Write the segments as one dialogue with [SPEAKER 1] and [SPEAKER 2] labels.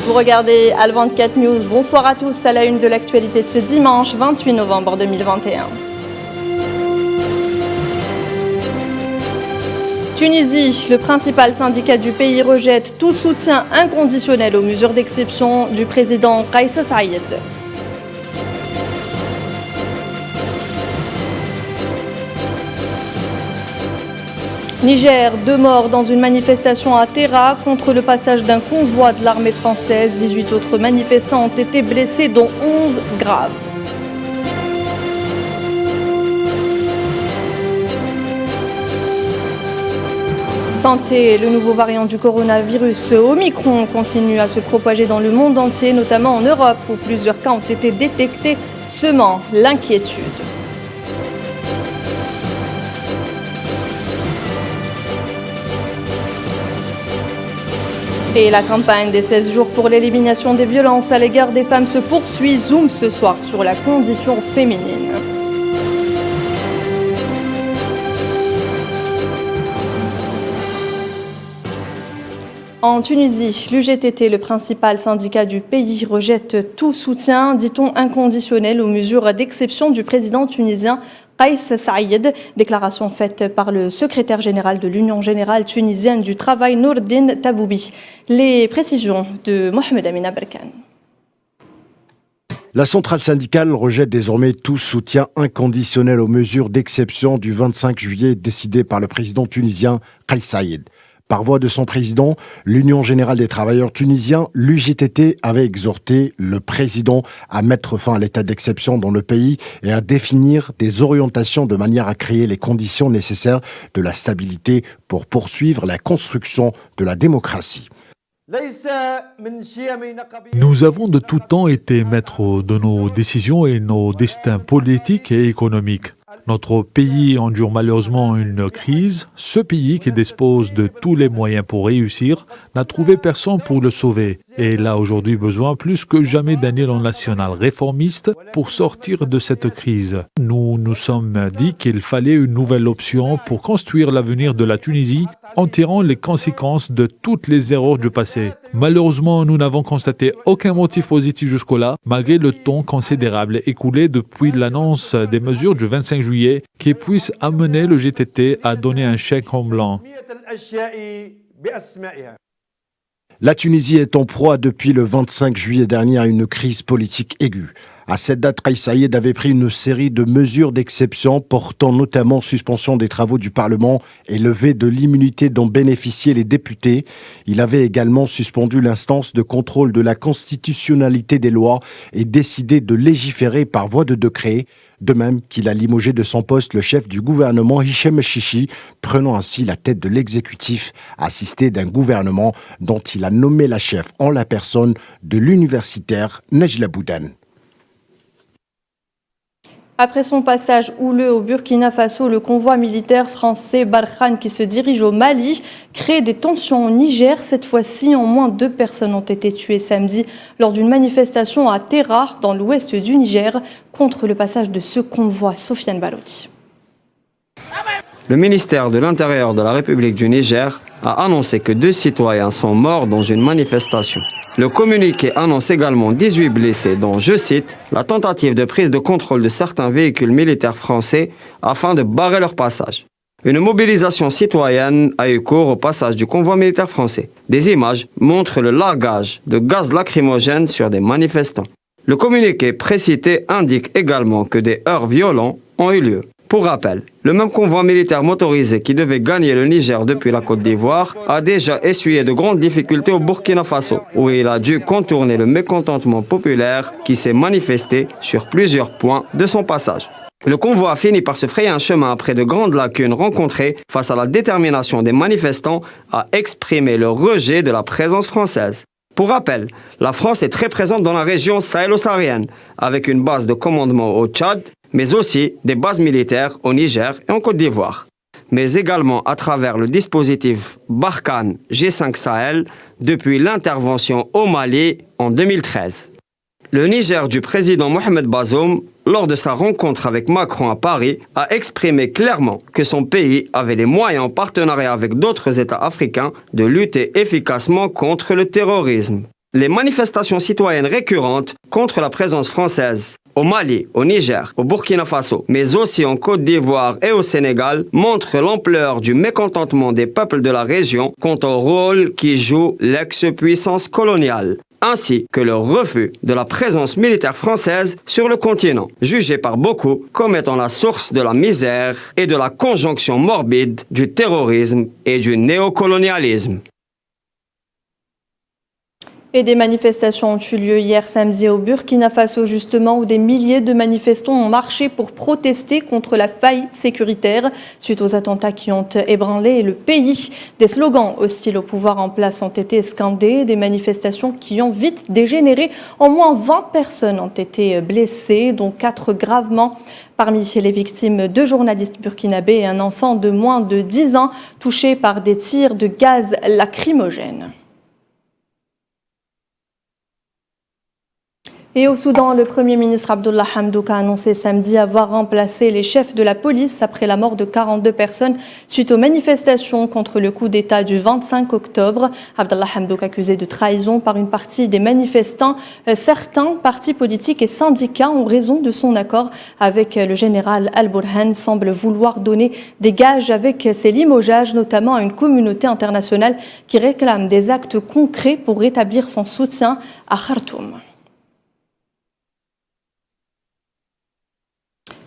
[SPEAKER 1] Vous regardez Al24 News. Bonsoir à tous. À la une de l'actualité de ce dimanche 28 novembre 2021. Tunisie, le principal syndicat du pays rejette tout soutien inconditionnel aux mesures d'exception du président Kais Saïed. Niger, 2 morts dans une manifestation à Terra contre le passage d'un convoi de l'armée française. 18 autres manifestants ont été blessés, dont 11 graves. Santé, le nouveau variant du coronavirus Omicron continue à se propager dans le monde entier, notamment en Europe, où plusieurs cas ont été détectés, semant l'inquiétude. Et la campagne des 16 jours pour l'élimination des violences à l'égard des femmes se poursuit. Zoom ce soir sur la condition féminine. En Tunisie, l'UGTT, le principal syndicat du pays, rejette tout soutien, dit-on, inconditionnel aux mesures d'exception du président tunisien Kais Saïed. Déclaration faite par le secrétaire général de l'Union générale tunisienne du travail, Nourdine Taboubi. Les précisions de Mohamed Amina Berkan.
[SPEAKER 2] La centrale syndicale rejette désormais tout soutien inconditionnel aux mesures d'exception du 25 juillet décidées par le président tunisien Kais Saïed. Par voie de son président, l'Union générale des travailleurs tunisiens, l'UGTT, avait exhorté le président à mettre fin à l'état d'exception dans le pays et à définir des orientations de manière à créer les conditions nécessaires de la stabilité pour poursuivre la construction de la démocratie.
[SPEAKER 3] Nous avons de tout temps été maîtres de nos décisions et nos destins politiques et économiques. Notre pays endure malheureusement une crise. Ce pays, qui dispose de tous les moyens pour réussir, n'a trouvé personne pour le sauver. Et il a aujourd'hui besoin plus que jamais d'un élan national réformiste pour sortir de cette crise. Nous nous sommes dit qu'il fallait une nouvelle option pour construire l'avenir de la Tunisie en tirant les conséquences de toutes les erreurs du passé. Malheureusement, nous n'avons constaté aucun motif positif jusque-là, malgré le temps considérable écoulé depuis l'annonce des mesures du 25 juillet qui puissent amener le GTT à donner un chèque en blanc.
[SPEAKER 2] La Tunisie est en proie depuis le 25 juillet dernier à une crise politique aiguë. À cette date, Kais Saïed avait pris une série de mesures d'exception portant notamment suspension des travaux du Parlement et levée de l'immunité dont bénéficiaient les députés. Il avait également suspendu l'instance de contrôle de la constitutionnalité des lois et décidé de légiférer par voie de décret, de même qu'il a limogé de son poste le chef du gouvernement Hichem Chichi, prenant ainsi la tête de l'exécutif, assisté d'un gouvernement dont il a nommé la chef en la personne de l'universitaire Nejla Boudane.
[SPEAKER 1] Après son passage houleux au Burkina Faso, le convoi militaire français Barkhane qui se dirige au Mali crée des tensions au Niger. Cette fois-ci, au moins 2 personnes ont été tuées samedi lors d'une manifestation à Terra, dans l'ouest du Niger, contre le passage de ce convoi. Sofiane Balotti.
[SPEAKER 4] Le ministère de l'Intérieur de la République du Niger a annoncé que 2 citoyens sont morts dans une manifestation. Le communiqué annonce également 18 blessés, dont, je cite, la tentative de prise de contrôle de certains véhicules militaires français afin de barrer leur passage. Une mobilisation citoyenne a eu cours au passage du convoi militaire français. Des images montrent le largage de gaz lacrymogène sur des manifestants. Le communiqué précité indique également que des heurts violents ont eu lieu. Pour rappel, le même convoi militaire motorisé qui devait gagner le Niger depuis la Côte d'Ivoire a déjà essuyé de grandes difficultés au Burkina Faso, où il a dû contourner le mécontentement populaire qui s'est manifesté sur plusieurs points de son passage. Le convoi a fini par se frayer un chemin après de grandes lacunes rencontrées face à la détermination des manifestants à exprimer leur rejet de la présence française. Pour rappel, la France est très présente dans la région sahélo-saharienne, avec une base de commandement au Tchad, mais aussi des bases militaires au Niger et en Côte d'Ivoire, mais également à travers le dispositif Barkhane G5 Sahel depuis l'intervention au Mali en 2013. Le Niger du président Mohamed Bazoum, lors de sa rencontre avec Macron à Paris, a exprimé clairement que son pays avait les moyens en partenariat avec d'autres États africains de lutter efficacement contre le terrorisme. Les manifestations citoyennes récurrentes contre la présence française au Mali, au Niger, au Burkina Faso, mais aussi en Côte d'Ivoire et au Sénégal, montrent l'ampleur du mécontentement des peuples de la région quant au rôle qui joue l'ex-puissance coloniale, ainsi que le refus de la présence militaire française sur le continent, jugé par beaucoup comme étant la source de la misère et de la conjonction morbide du terrorisme et du néocolonialisme.
[SPEAKER 1] Et des manifestations ont eu lieu hier samedi au Burkina Faso justement, où des milliers de manifestants ont marché pour protester contre la faillite sécuritaire suite aux attentats qui ont ébranlé le pays. Des slogans hostiles au pouvoir en place ont été scandés, des manifestations qui ont vite dégénéré. Au moins 20 personnes ont été blessées, dont 4 gravement. Parmi les victimes, 2 journalistes burkinabés et un enfant de moins de 10 ans touché par des tirs de gaz lacrymogène. Et au Soudan, le Premier ministre Abdullah Hamdouk a annoncé samedi avoir remplacé les chefs de la police après la mort de 42 personnes suite aux manifestations contre le coup d'État du 25 octobre. Abdullah Hamdouk accusé de trahison par une partie des manifestants. Certains partis politiques et syndicats ont raison de son accord avec le général Al-Burhan, semble vouloir donner des gages avec ses limogeages, notamment à une communauté internationale qui réclame des actes concrets pour rétablir son soutien à Khartoum.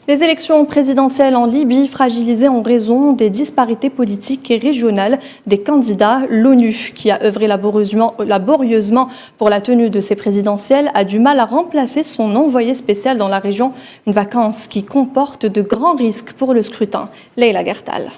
[SPEAKER 1] Les élections présidentielles en Libye fragilisées en raison des disparités politiques et régionales des candidats. L'ONU, qui a œuvré laborieusement pour la tenue de ces présidentielles, a du mal à remplacer son envoyé spécial dans la région. Une vacance qui comporte de grands risques pour le scrutin. Leila Gertal.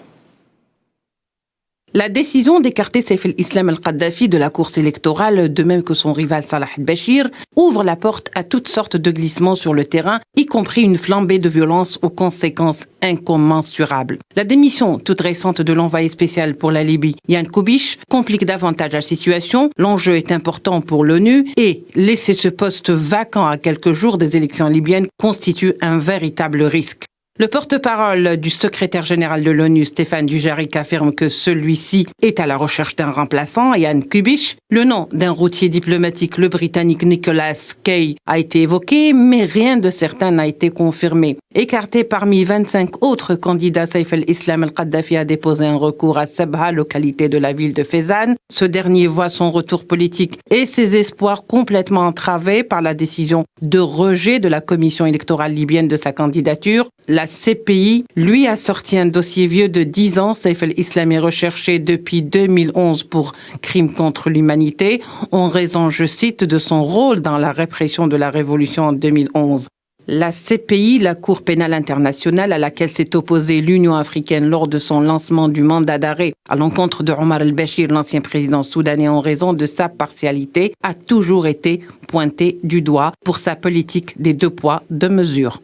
[SPEAKER 5] La décision d'écarter Saif el-Islam al-Kadhafi de la course électorale, de même que son rival Salah al-Bashir, ouvre la porte à toutes sortes de glissements sur le terrain, y compris une flambée de violence aux conséquences incommensurables. La démission toute récente de l'envoyé spécial pour la Libye, Yann Koubiche, complique davantage la situation. L'enjeu est important pour l'ONU et laisser ce poste vacant à quelques jours des élections libyennes constitue un véritable risque. Le porte-parole du secrétaire général de l'ONU, Stéphane Dujarric, affirme que celui-ci est à la recherche d'un remplaçant, Yann Koubiche. Le nom d'un routier diplomatique, le Britannique Nicholas Kay, a été évoqué, mais rien de certain n'a été confirmé. Écarté parmi 25 autres candidats, Saif el-Islam al-Kadhafi a déposé un recours à Sabha, localité de la ville de Fezzan. Ce dernier voit son retour politique et ses espoirs complètement entravés par la décision de rejet de la commission électorale libyenne de sa candidature. La CPI, lui, a sorti un dossier vieux de 10 ans. Saif el-Islam est recherché depuis 2011 pour crimes contre l'humanité, en raison, je cite, de son rôle dans la répression de la révolution en 2011. La CPI, la Cour pénale internationale à laquelle s'est opposée l'Union africaine lors de son lancement du mandat d'arrêt à l'encontre de Omar el-Bashir, l'ancien président soudanais, en raison de sa partialité, a toujours été pointée du doigt pour sa politique des 2 poids, 2 mesures.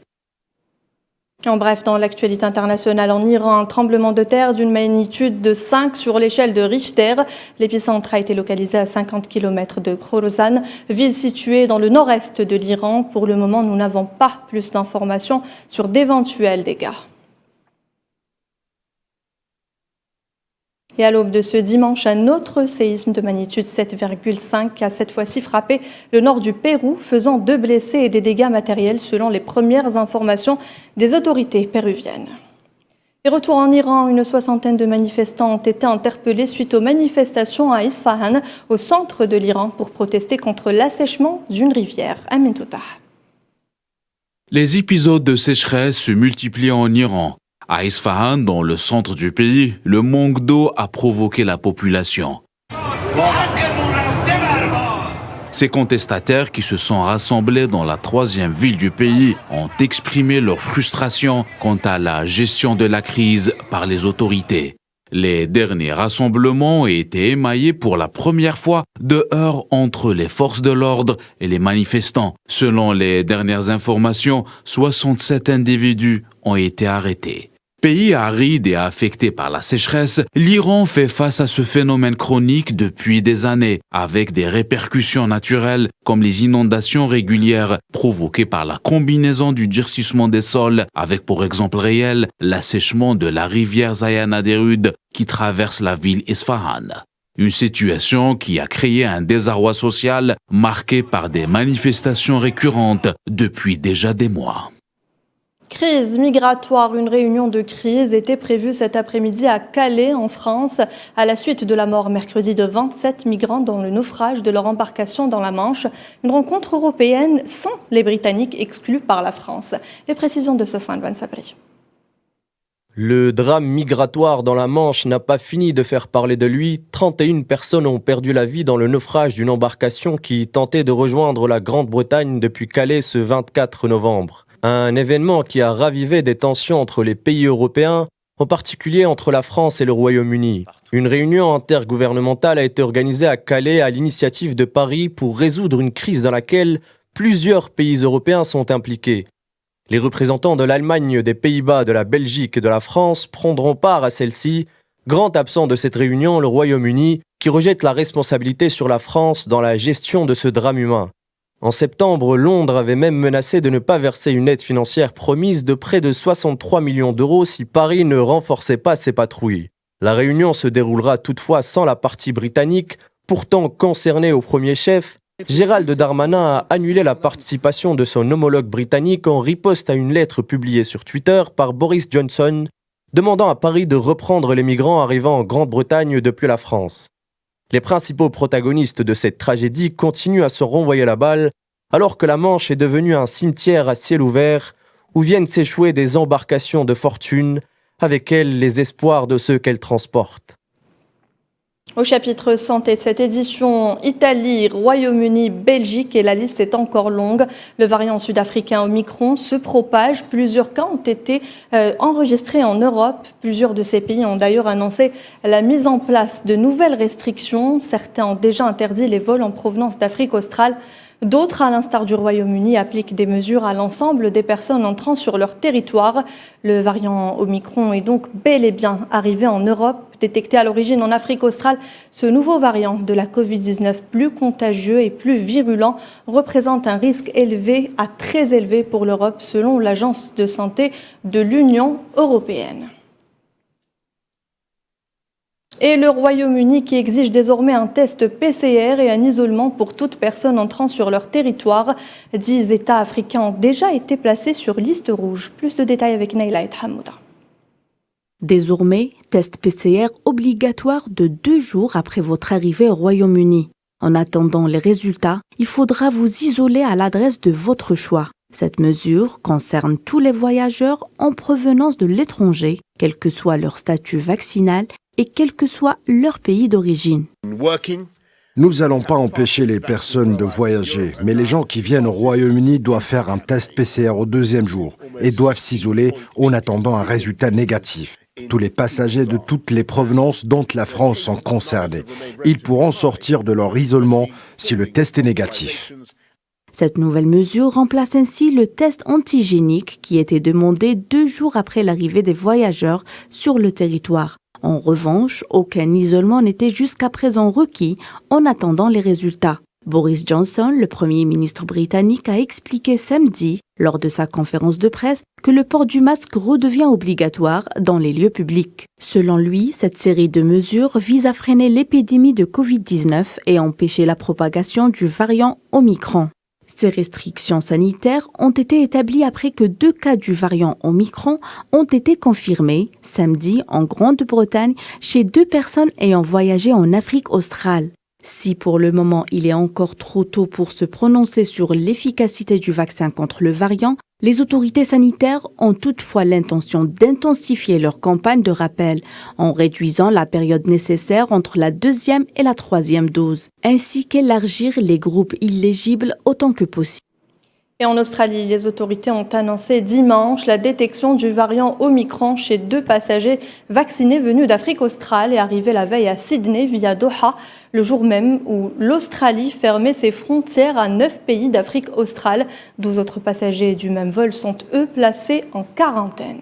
[SPEAKER 1] En bref, dans l'actualité internationale, en Iran, un tremblement de terre d'une magnitude de 5 sur l'échelle de Richter. L'épicentre a été localisé à 50 km de Khorasan, ville située dans le nord-est de l'Iran. Pour le moment, nous n'avons pas plus d'informations sur d'éventuels dégâts. Et à l'aube de ce dimanche, un autre séisme de magnitude 7,5 a cette fois-ci frappé le nord du Pérou, faisant 2 blessés et des dégâts matériels selon les premières informations des autorités péruviennes. Et retour en Iran, une 60aine de manifestants ont été interpellés suite aux manifestations à Isfahan, au centre de l'Iran, pour protester contre l'assèchement d'une rivière. Amin Touta.
[SPEAKER 6] Les épisodes de sécheresse se multiplient en Iran. À Isfahan, dans le centre du pays, le manque d'eau a provoqué la population. Ces contestataires qui se sont rassemblés dans la 3e ville du pays ont exprimé leur frustration quant à la gestion de la crise par les autorités. Les derniers rassemblements ont été émaillés pour la première fois de heurts entre les forces de l'ordre et les manifestants. Selon les dernières informations, 67 individus ont été arrêtés. Pays aride et affecté par la sécheresse, l'Iran fait face à ce phénomène chronique depuis des années, avec des répercussions naturelles comme les inondations régulières provoquées par la combinaison du durcissement des sols, avec pour exemple réel l'assèchement de la rivière Zayana Derud qui traverse la ville Isfahan. Une situation qui a créé un désarroi social marqué par des manifestations récurrentes depuis déjà des mois.
[SPEAKER 1] Crise migratoire, une réunion de crise était prévue cet après-midi à Calais, en France, à la suite de la mort mercredi de 27 migrants dans le naufrage de leur embarcation dans la Manche. Une rencontre européenne sans les Britanniques exclus par la France. Les précisions de Sofwan Ben Sabri.
[SPEAKER 7] Le drame migratoire dans la Manche n'a pas fini de faire parler de lui. 31 personnes ont perdu la vie dans le naufrage d'une embarcation qui tentait de rejoindre la Grande-Bretagne depuis Calais ce 24 novembre. Un événement qui a ravivé des tensions entre les pays européens, en particulier entre la France et le Royaume-Uni. Une réunion intergouvernementale a été organisée à Calais à l'initiative de Paris pour résoudre une crise dans laquelle plusieurs pays européens sont impliqués. Les représentants de l'Allemagne, des Pays-Bas, de la Belgique et de la France prendront part à celle-ci. Grand absent de cette réunion, le Royaume-Uni, qui rejette la responsabilité sur la France dans la gestion de ce drame humain. En septembre, Londres avait même menacé de ne pas verser une aide financière promise de près de 63 millions d'euros si Paris ne renforçait pas ses patrouilles. La réunion se déroulera toutefois sans la partie britannique, pourtant concernée au premier chef. Gérald Darmanin a annulé la participation de son homologue britannique en riposte à une lettre publiée sur Twitter par Boris Johnson, demandant à Paris de reprendre les migrants arrivant en Grande-Bretagne depuis la France. Les principaux protagonistes de cette tragédie continuent à se renvoyer la balle, alors que la Manche est devenue un cimetière à ciel ouvert où viennent s'échouer des embarcations de fortune, avec elles les espoirs de ceux qu'elles transportent.
[SPEAKER 1] Au chapitre santé de cette édition, Italie, Royaume-Uni, Belgique et la liste est encore longue. Le variant sud-africain Omicron se propage. Plusieurs cas ont été enregistrés en Europe. Plusieurs de ces pays ont d'ailleurs annoncé la mise en place de nouvelles restrictions. Certains ont déjà interdit les vols en provenance d'Afrique australe. D'autres, à l'instar du Royaume-Uni, appliquent des mesures à l'ensemble des personnes entrant sur leur territoire. Le variant Omicron est donc bel et bien arrivé en Europe. Détecté à l'origine en Afrique australe, ce nouveau variant de la Covid-19 plus contagieux et plus virulent représente un risque élevé à très élevé pour l'Europe, selon l'Agence de santé de l'Union européenne. Et le Royaume-Uni qui exige désormais un test PCR et un isolement pour toute personne entrant sur leur territoire. 10 États africains ont déjà été placés sur liste rouge. Plus de détails avec Naila et Hamouda.
[SPEAKER 8] Désormais, test PCR obligatoire de 2 jours après votre arrivée au Royaume-Uni. En attendant les résultats, il faudra vous isoler à l'adresse de votre choix. Cette mesure concerne tous les voyageurs en provenance de l'étranger, quel que soit leur statut vaccinal et quel que soit leur pays d'origine.
[SPEAKER 2] Nous n'allons pas empêcher les personnes de voyager, mais les gens qui viennent au Royaume-Uni doivent faire un test PCR au 2e jour et doivent s'isoler en attendant un résultat négatif. Tous les passagers de toutes les provenances dont la France sont concernés. Ils pourront sortir de leur isolement si le test est négatif.
[SPEAKER 8] Cette nouvelle mesure remplace ainsi le test antigénique qui était demandé 2 jours après l'arrivée des voyageurs sur le territoire. En revanche, aucun isolement n'était jusqu'à présent requis en attendant les résultats. Boris Johnson, le Premier ministre britannique, a expliqué samedi, lors de sa conférence de presse, que le port du masque redevient obligatoire dans les lieux publics. Selon lui, cette série de mesures vise à freiner l'épidémie de Covid-19 et empêcher la propagation du variant Omicron. Ces restrictions sanitaires ont été établies après que 2 cas du variant Omicron ont été confirmés samedi en Grande-Bretagne chez 2 personnes ayant voyagé en Afrique australe. Si pour le moment il est encore trop tôt pour se prononcer sur l'efficacité du vaccin contre le variant, les autorités sanitaires ont toutefois l'intention d'intensifier leur campagne de rappel en réduisant la période nécessaire entre la 2e et la 3e dose, ainsi qu'élargir les groupes éligibles autant que possible.
[SPEAKER 1] Et en Australie, les autorités ont annoncé dimanche la détection du variant Omicron chez 2 passagers vaccinés venus d'Afrique australe et arrivés la veille à Sydney via Doha, le jour même où l'Australie fermait ses frontières à 9 pays d'Afrique australe. 12 autres passagers du même vol sont, eux, placés en quarantaine.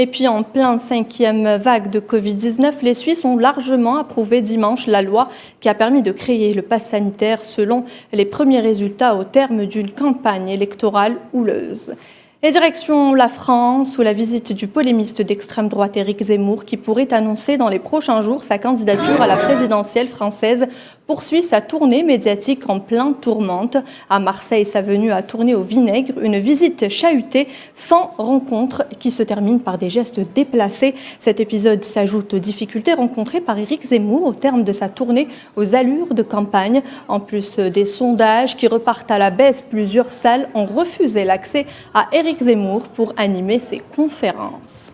[SPEAKER 1] Et puis en plein 5e vague de Covid-19, les Suisses ont largement approuvé dimanche la loi qui a permis de créer le pass sanitaire selon les premiers résultats au terme d'une campagne électorale houleuse. Et direction la France, où la visite du polémiste d'extrême droite Éric Zemmour, qui pourrait annoncer dans les prochains jours sa candidature à la présidentielle française, poursuit sa tournée médiatique en pleine tourmente. À Marseille, sa venue a tourné au vinaigre, une visite chahutée sans rencontre qui se termine par des gestes déplacés. Cet épisode s'ajoute aux difficultés rencontrées par Éric Zemmour au terme de sa tournée aux allures de campagne. En plus des sondages qui repartent à la baisse, plusieurs salles ont refusé l'accès à Éric Zemmour pour animer ses conférences.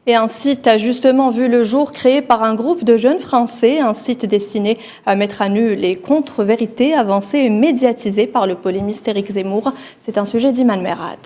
[SPEAKER 1] Et un site a justement vu le jour créé par un groupe de jeunes Français, un site destiné à mettre à nu les contre-vérités avancées et médiatisées par le polémiste Éric Zemmour. C'est un sujet d'Iman Merad.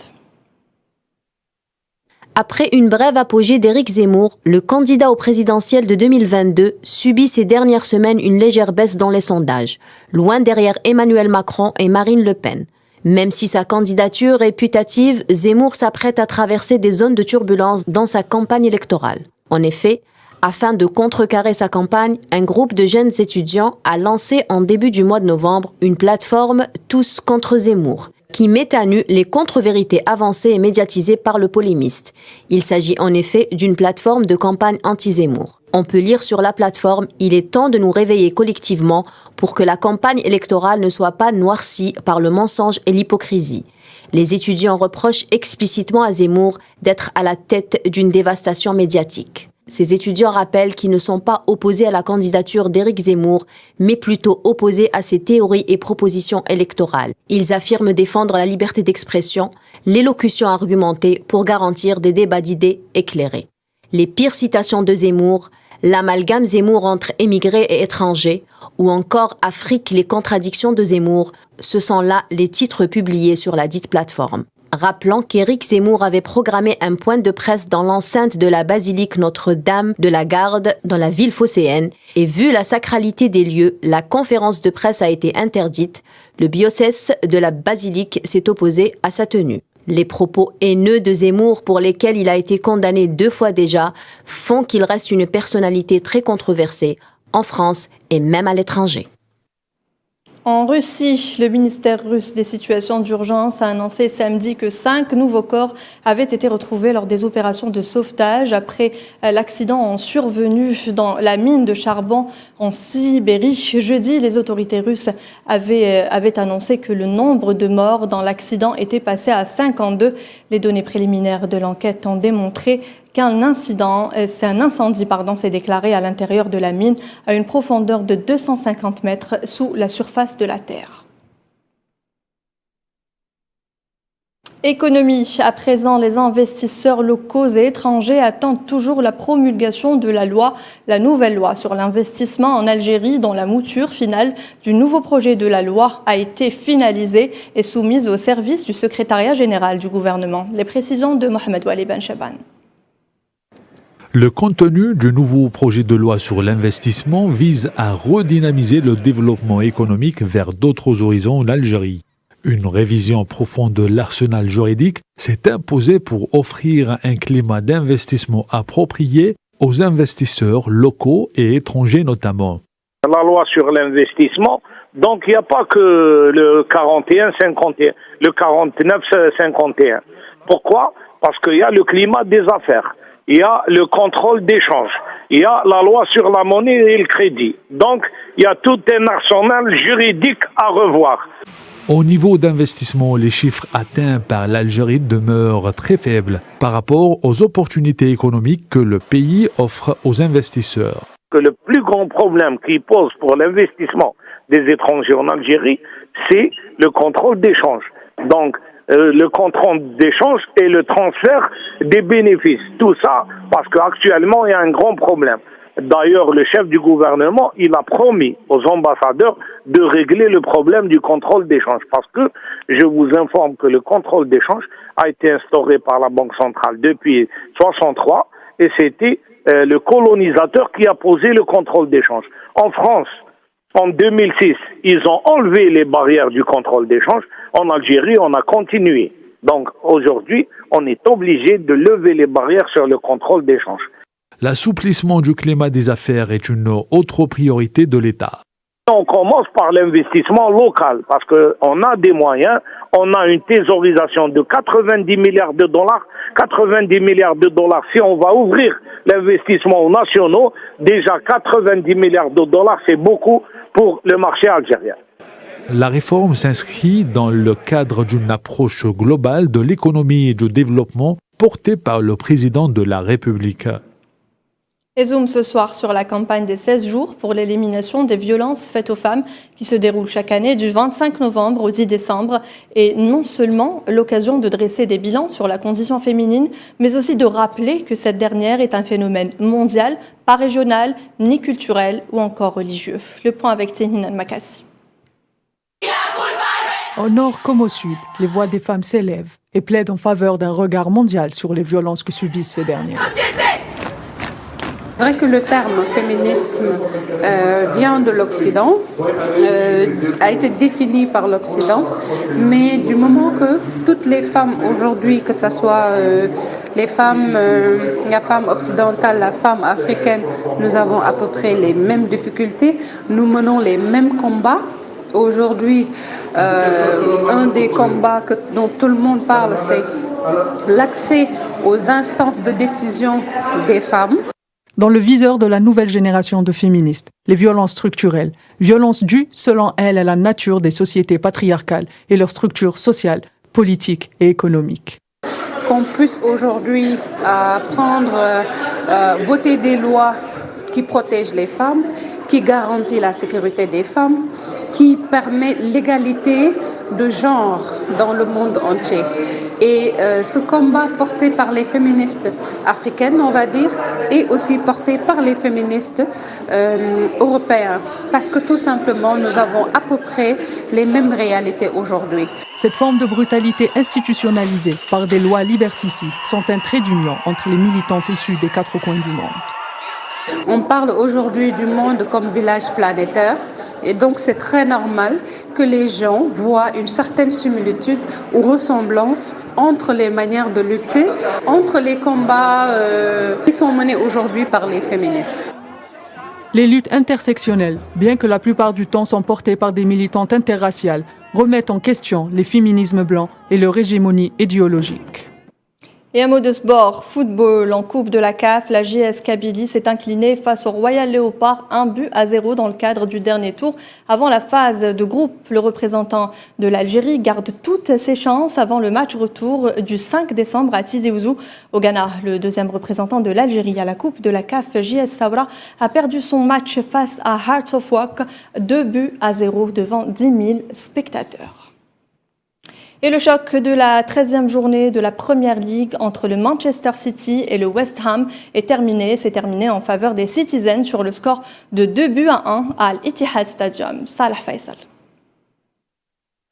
[SPEAKER 9] Après une brève apogée d'Éric Zemmour, le candidat au présidentiel de 2022 subit ces dernières semaines une légère baisse dans les sondages, loin derrière Emmanuel Macron et Marine Le Pen. Même si sa candidature est putative, Zemmour s'apprête à traverser des zones de turbulence dans sa campagne électorale. En effet, afin de contrecarrer sa campagne, un groupe de jeunes étudiants a lancé en début du mois de novembre une plateforme Tous contre Zemmour, qui met à nu les contre-vérités avancées et médiatisées par le polémiste. Il s'agit en effet d'une plateforme de campagne anti-Zemmour. On peut lire sur la plateforme « Il est temps de nous réveiller collectivement pour que la campagne électorale ne soit pas noircie par le mensonge et l'hypocrisie ». Les étudiants reprochent explicitement à Zemmour d'être à la tête d'une dévastation médiatique. Ces étudiants rappellent qu'ils ne sont pas opposés à la candidature d'Éric Zemmour, mais plutôt opposés à ses théories et propositions électorales. Ils affirment défendre la liberté d'expression, l'élocution argumentée pour garantir des débats d'idées éclairés. Les pires citations de Zemmour, l'amalgame Zemmour entre émigrés et étrangers, ou encore Afrique, les contradictions de Zemmour, ce sont là les titres publiés sur la dite plateforme. Rappelant qu'Éric Zemmour avait programmé un point de presse dans l'enceinte de la basilique Notre-Dame de la Garde dans la ville phocéenne et vu la sacralité des lieux, la conférence de presse a été interdite. Le diocèse de la basilique s'est opposé à sa tenue. Les propos haineux de Zemmour, pour lesquels il a été condamné 2 fois déjà, font qu'il reste une personnalité très controversée en France et même à l'étranger.
[SPEAKER 1] En Russie, le ministère russe des situations d'urgence a annoncé samedi que 5 nouveaux corps avaient été retrouvés lors des opérations de sauvetage après l'accident survenu dans la mine de charbon en Sibérie. Jeudi, les autorités russes avaient annoncé que le nombre de morts dans l'accident était passé à 52. Les données préliminaires de l'enquête ont démontré qu'un incendie s'est déclaré à l'intérieur de la mine à une profondeur de 250 mètres sous la surface de la terre. Économie. À présent, les investisseurs locaux et étrangers attendent toujours la promulgation de la nouvelle loi sur l'investissement en Algérie, dont la mouture finale du nouveau projet de la loi a été finalisée et soumise au service du secrétariat général du gouvernement. Les précisions de Mohamed Wali Ben Chaban.
[SPEAKER 3] Le contenu du nouveau projet de loi sur l'investissement vise à redynamiser le développement économique vers d'autres horizons en Algérie. Une révision profonde de l'arsenal juridique s'est imposée pour offrir un climat d'investissement approprié aux investisseurs locaux et étrangers notamment.
[SPEAKER 10] La loi sur l'investissement, donc il n'y a pas que le 41-51, le 49-51. Pourquoi ? Parce qu'il y a le climat des affaires. Il y a le contrôle d'échange, il y a la loi sur la monnaie et le crédit. Donc, il y a tout un arsenal juridique à revoir.
[SPEAKER 3] Au niveau d'investissement, les chiffres atteints par l'Algérie demeurent très faibles par rapport aux opportunités économiques que le pays offre aux investisseurs.
[SPEAKER 10] Le plus grand problème qui pose pour l'investissement des étrangers en Algérie, c'est le contrôle d'échange. Donc, le contrôle d'échange et le transfert des bénéfices. Tout ça parce qu'actuellement, il y a un grand problème. D'ailleurs, le chef du gouvernement, il a promis aux ambassadeurs de régler le problème du contrôle d'échange. Parce que je vous informe que le contrôle d'échange a été instauré par la Banque centrale depuis 1963 et c'était le colonisateur qui a posé le contrôle d'échange. En France, en 2006, ils ont enlevé les barrières du contrôle d'échange. En Algérie, on a continué. Donc aujourd'hui, on est obligé de lever les barrières sur le contrôle d'échange.
[SPEAKER 3] L'assouplissement du climat des affaires est une autre priorité de l'État.
[SPEAKER 10] On commence par l'investissement local parce qu'on a des moyens, on a une thésaurisation de 90 milliards de dollars. 90 milliards de dollars, si on va ouvrir l'investissement aux nationaux, déjà 90 milliards de dollars, c'est beaucoup pour le marché algérien.
[SPEAKER 3] La réforme s'inscrit dans le cadre d'une approche globale de l'économie et du développement portée par le président de la République.
[SPEAKER 1] Et zoom ce soir sur la campagne des 16 jours pour l'élimination des violences faites aux femmes qui se déroule chaque année du 25 novembre au 10 décembre. Et non seulement l'occasion de dresser des bilans sur la condition féminine, mais aussi de rappeler que cette dernière est un phénomène mondial, pas régional, ni culturel ou encore religieux. Le point avec Thénine Makassi.
[SPEAKER 11] Au nord comme au sud, les voix des femmes s'élèvent et plaident en faveur d'un regard mondial sur les violences que subissent ces dernières.
[SPEAKER 12] C'est vrai que le terme féminisme vient de l'Occident, a été défini par l'Occident, mais du moment que toutes les femmes aujourd'hui, que ce soit les femmes, la femme occidentale, la femme africaine, nous avons à peu près les mêmes difficultés, nous menons les mêmes combats. Aujourd'hui, un des combats dont tout le monde parle, c'est l'accès aux instances de décision des femmes.
[SPEAKER 11] Dans le viseur de la nouvelle génération de féministes, les violences structurelles, violences dues selon elles à la nature des sociétés patriarcales et leurs structures sociales, politiques et économiques.
[SPEAKER 12] Qu'on puisse aujourd'hui voter des lois qui protègent les femmes, qui garantissent la sécurité des femmes, qui permet l'égalité de genre dans le monde entier. Et ce combat porté par les féministes africaines, on va dire, est aussi porté par les féministes européens. Parce que tout simplement, nous avons à peu près les mêmes réalités aujourd'hui.
[SPEAKER 11] Cette forme de brutalité institutionnalisée par des lois liberticides sont un trait d'union entre les militantes issues des quatre coins du monde.
[SPEAKER 12] On parle aujourd'hui du monde comme village planétaire et donc c'est très normal que les gens voient une certaine similitude ou ressemblance entre les manières de lutter, entre les combats qui sont menés aujourd'hui par les féministes.
[SPEAKER 11] Les luttes intersectionnelles, bien que la plupart du temps sont portées par des militantes interraciales, remettent en question les féminismes blancs et leur hégémonie idéologique.
[SPEAKER 1] Et un mot de sport, football en Coupe de la CAF, la JS Kabylie s'est inclinée face au Royal Léopard 1-0 dans le cadre du dernier tour. Avant la phase de groupe, le représentant de l'Algérie garde toutes ses chances avant le match retour du 5 décembre à Tizi Ouzou. Au Ghana, le deuxième représentant de l'Algérie à la Coupe de la CAF, JS Saoura, a perdu son match face à Hearts of Oak 2-0 devant 10 000 spectateurs. Et le choc de la 13e journée de la Première Ligue entre le Manchester City et le West Ham est terminé. C'est terminé en faveur des Citizens sur le score de 2-1 à l'Etihad Stadium. Salah Faisal.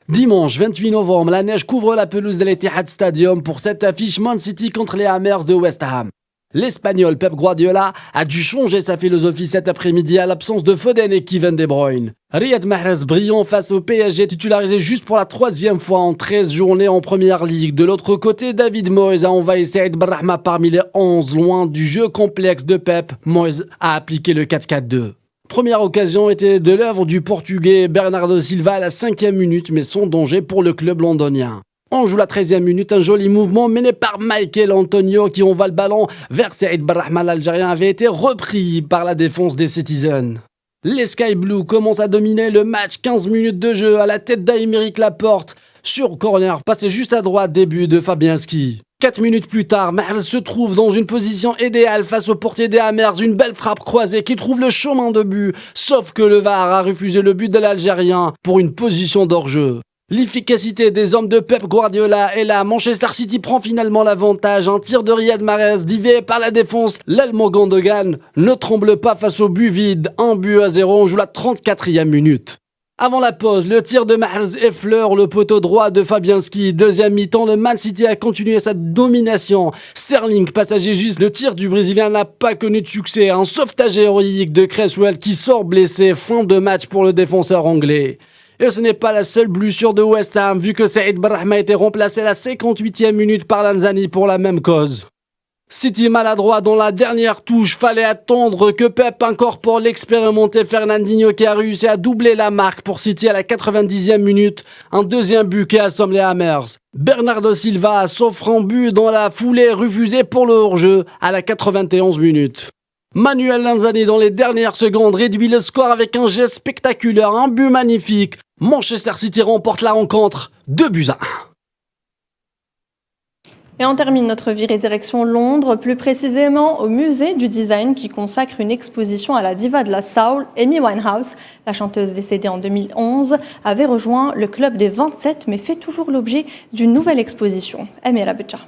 [SPEAKER 13] Dimanche 28 novembre, la neige couvre la pelouse de l'Etihad Stadium pour cette affiche Man City contre les Hammers de West Ham. L'Espagnol Pep Guardiola a dû changer sa philosophie cet après-midi à l'absence de Foden et Kevin De Bruyne. Riyad Mahrez brillant face au PSG, titularisé juste pour la 3e fois en 13 journées en Première Ligue. De l'autre côté, David Moyes a envahi Saïd Brahma parmi les 11, loin du jeu complexe de Pep. Moyes a appliqué le 4-4-2. Première occasion était de l'œuvre du Portugais Bernardo Silva à la 5e minute, mais sans danger pour le club londonien. On joue la 13e minute, un joli mouvement mené par Michael Antonio qui envoie le ballon vers Saïd Brahma. L'Algérien avait été repris par la défense des Citizens. Les Sky Blues commencent à dominer le match, 15 minutes de jeu à la tête d'Aymeric Laporte. Sur corner, passé juste à droite, début de Fabianski. 4 minutes plus tard, Mahrez se trouve dans une position idéale face au portier des Hammers, une belle frappe croisée qui trouve le chemin de but, sauf que le VAR a refusé le but de l'Algérien pour une position d'hors-jeu. L'efficacité des hommes de Pep Guardiola est là. Manchester City prend finalement l'avantage. Un tir de Riyad Mahrez dévié par la défense. L'Allemand Gundogan ne tremble pas face au but vide. 1-0. On joue la 34e minute. Avant la pause, le tir de Mahrez effleure le poteau droit de Fabianski. Deuxième mi-temps, le Man City a continué sa domination. Sterling, passager juste, le tir du Brésilien n'a pas connu de succès. Un sauvetage héroïque de Cresswell qui sort blessé. Fin de match pour le défenseur anglais. Et ce n'est pas la seule blessure de West Ham, vu que Saïd Brahma a été remplacé à la 58e minute par Lanzani pour la même cause. City maladroit dans la dernière touche, fallait attendre que Pep incorpore l'expérimenté Fernandinho qui a réussi à doubler la marque pour City à la 90e minute. Un deuxième but qui assomme les Hammers. Bernardo Silva s'offre en but dans la foulée refusée pour le hors-jeu à la 91 minutes. Manuel Lanzani dans les dernières secondes réduit le score avec un geste spectaculaire, un but magnifique. Manchester City remporte la rencontre 2-1.
[SPEAKER 1] Et on termine notre virée direction Londres, plus précisément au musée du design qui consacre une exposition à la diva de la soul, Amy Winehouse. La chanteuse décédée en 2011 avait rejoint le club des 27 mais fait toujours l'objet d'une nouvelle exposition. Amy Rabitcha.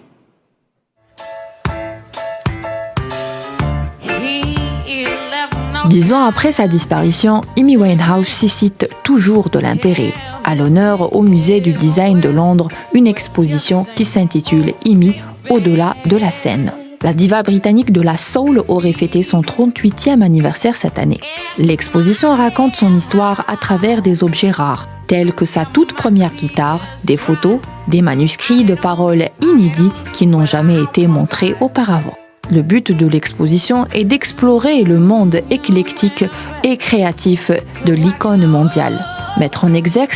[SPEAKER 14] 10 ans après sa disparition, Amy Winehouse suscite toujours de l'intérêt. À l'honneur au musée du design de Londres, une exposition qui s'intitule Amy, au-delà de la scène. La diva britannique de la soul aurait fêté son 38e anniversaire cette année. L'exposition raconte son histoire à travers des objets rares, tels que sa toute première guitare, des photos, des manuscrits de paroles inédits qui n'ont jamais été montrés auparavant. Le but de l'exposition est d'explorer le monde éclectique et créatif de l'icône mondiale. Mettre en exergue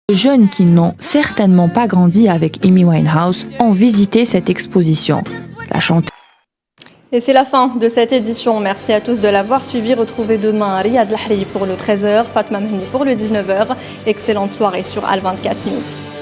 [SPEAKER 14] les jeunes qui n'ont certainement pas grandi avec Amy Winehouse ont visité cette exposition. La chanteuse.
[SPEAKER 1] Et c'est la fin de cette édition. Merci à tous de l'avoir suivi. Retrouvez demain Riyad Lahri pour le 13h, Fatma Mahni pour le 19h. Excellente soirée sur Al 24 News.